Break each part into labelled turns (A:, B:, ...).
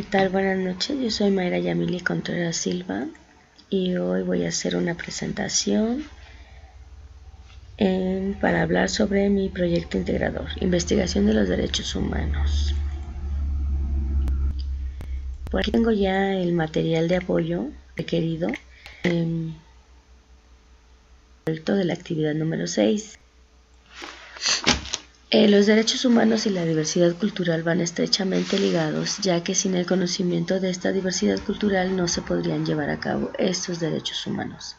A: ¿Qué tal? Buenas noches, yo soy Mayra Yamili Contreras Silva y hoy voy a hacer una presentación para hablar sobre mi proyecto integrador, investigación de los derechos humanos. Por aquí tengo ya el material de apoyo requerido de la actividad número 6. Los derechos humanos y la diversidad cultural van estrechamente ligados, ya que sin el conocimiento de esta diversidad cultural no se podrían llevar a cabo estos derechos humanos.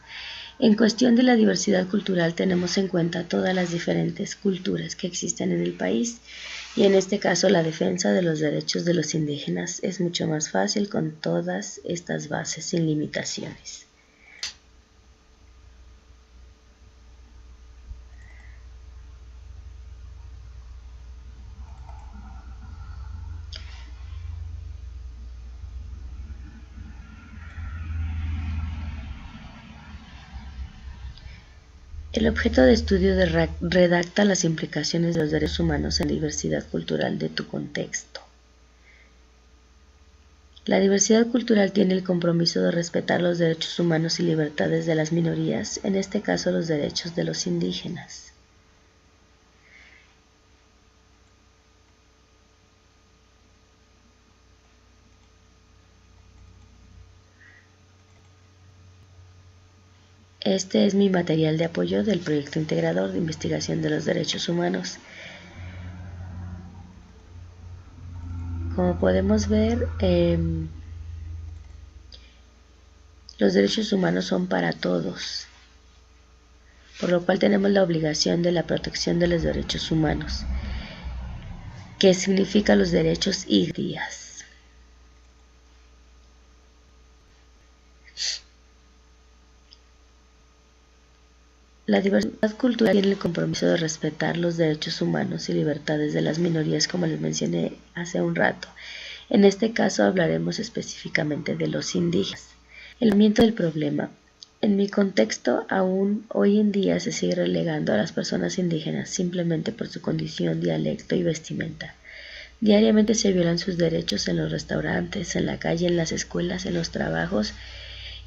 A: En cuestión de la diversidad cultural tenemos en cuenta todas las diferentes culturas que existen en el país y en este caso la defensa de los derechos de los indígenas es mucho más fácil con todas estas bases sin limitaciones. El objeto de estudio redacta las implicaciones de los derechos humanos en la diversidad cultural de tu contexto. La diversidad cultural tiene el compromiso de respetar los derechos humanos y libertades de las minorías, en este caso los derechos de los indígenas. Este es mi material de apoyo del proyecto integrador de investigación de los derechos humanos. Como podemos ver, los derechos humanos son para todos, por lo cual tenemos la obligación de la protección de los derechos humanos, que significa los derechos y garantías. La diversidad cultural tiene el compromiso de respetar los derechos humanos y libertades de las minorías, como les mencioné hace un rato. En este caso hablaremos específicamente de los indígenas. El tratamiento del problema. En mi contexto, aún hoy en día se sigue relegando a las personas indígenas simplemente por su condición, dialecto y vestimenta. Diariamente se violan sus derechos en los restaurantes, en la calle, en las escuelas, en los trabajos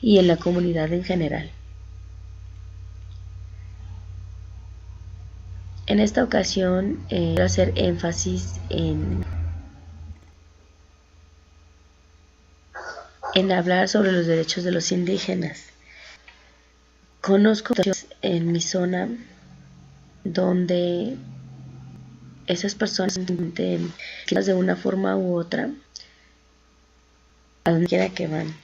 A: y en la comunidad en general. En esta ocasión quiero hacer énfasis en hablar sobre los derechos de los indígenas. Conozco en mi zona donde esas personas simplemente de una forma u otra a donde quiera que van.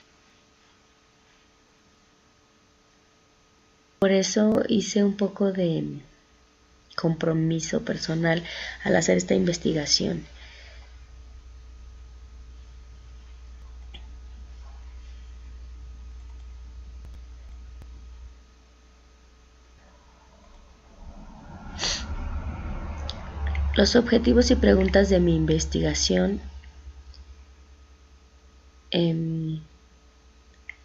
A: Por eso hice un poco de compromiso personal al hacer esta investigación. Los objetivos y preguntas de mi investigación,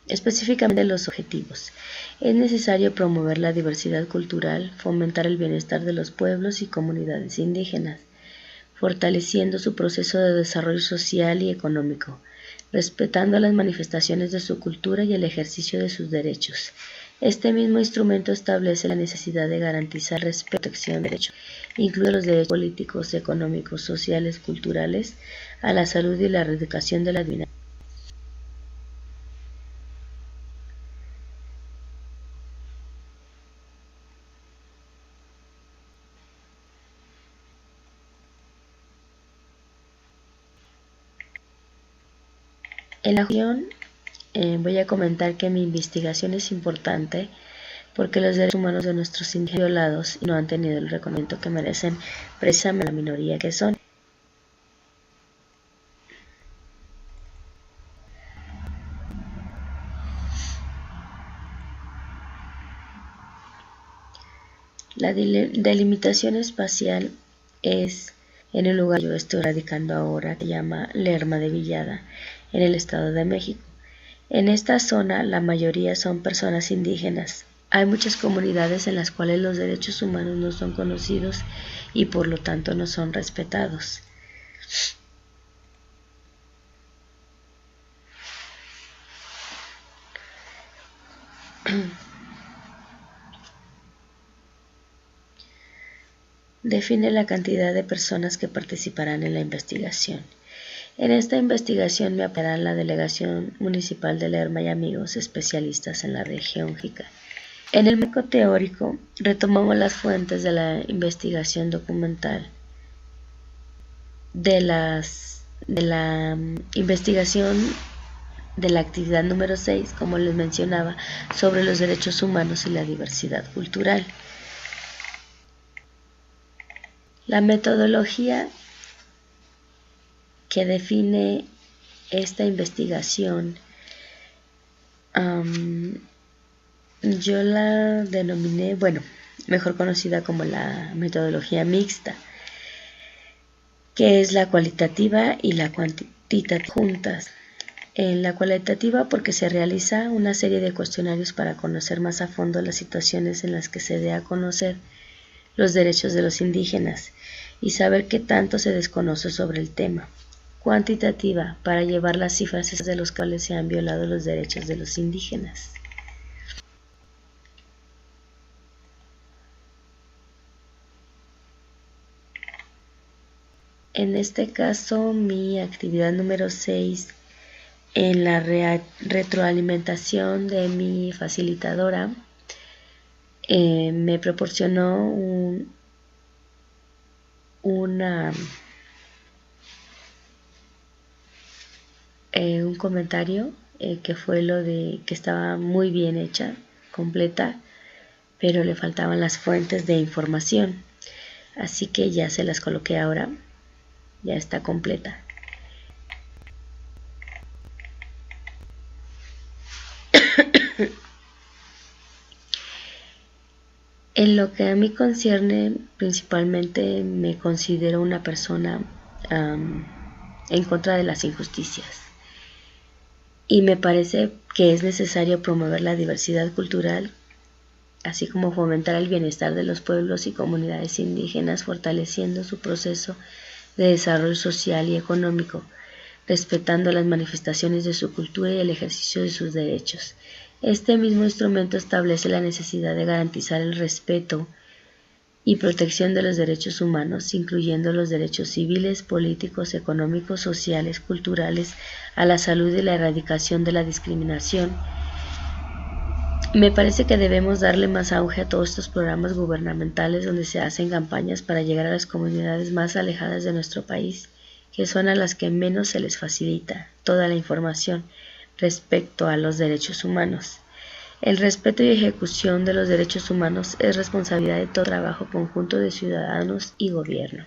A: específicamente los objetivos. Es necesario promover la diversidad cultural, fomentar el bienestar de los pueblos y comunidades indígenas, fortaleciendo su proceso de desarrollo social y económico, respetando las manifestaciones de su cultura y el ejercicio de sus derechos. Este mismo instrumento establece la necesidad de garantizar respeto y protección de derechos, incluidos los derechos políticos, económicos, sociales, culturales, a la salud y la erradicación de la discriminación. En la acción voy a comentar que mi investigación es importante porque los derechos humanos de nuestros indígenas violados no han tenido el reconocimiento que merecen precisamente la minoría que son. La delimitación espacial es en el lugar que yo estoy radicando ahora, que se llama Lerma de Villada, en el Estado de México. En esta zona la mayoría son personas indígenas. Hay muchas comunidades en las cuales los derechos humanos no son conocidos y por lo tanto no son respetados. Define la cantidad de personas que participarán en la investigación. En esta investigación me apoyará la Delegación Municipal de Lerma y amigos especialistas en la región Jica. En el marco teórico, retomamos las fuentes de la investigación documental, de la investigación de la actividad número 6, como les mencionaba, sobre los derechos humanos y la diversidad cultural. La metodología que define esta investigación, yo la denominé, mejor conocida como la metodología mixta, que es la cualitativa y la cuantitativa juntas. En la cualitativa porque se realiza una serie de cuestionarios para conocer más a fondo las situaciones en las que se dé a conocer los derechos de los indígenas y saber qué tanto se desconoce sobre el tema. Cuantitativa para llevar las cifras de los cuales se han violado los derechos de los indígenas. En este caso, mi actividad número 6, en la retroalimentación de mi facilitadora, me proporcionó un comentario que fue lo de que estaba muy bien hecha, completa, pero le faltaban las fuentes de información. Así que ya se las coloqué ahora, ya está completa. En lo que a mí concierne, principalmente me considero una persona en contra de las injusticias. Y me parece que es necesario promover la diversidad cultural, así como fomentar el bienestar de los pueblos y comunidades indígenas, fortaleciendo su proceso de desarrollo social y económico, respetando las manifestaciones de su cultura y el ejercicio de sus derechos. Este mismo instrumento establece la necesidad de garantizar el respeto y protección de los derechos humanos, incluyendo los derechos civiles, políticos, económicos, sociales, culturales, a la salud y la erradicación de la discriminación. Me parece que debemos darle más auge a todos estos programas gubernamentales donde se hacen campañas para llegar a las comunidades más alejadas de nuestro país, que son a las que menos se les facilita toda la información respecto a los derechos humanos. El respeto y ejecución de los derechos humanos es responsabilidad de todo trabajo conjunto de ciudadanos y gobierno.